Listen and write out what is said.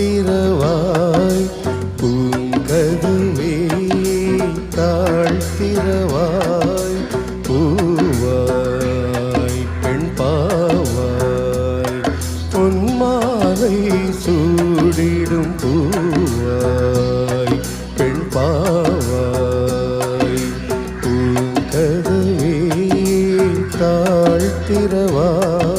தாழ்த்திரவாய் பூங்கதுவே தாழ்த்திரவாய் பூவாய் பெண் பாவாய் பொன்மாலை சூடிடும் பூவாய் பெண் பாவாய் பூங்கதுவே தாழ்த்திரவாய்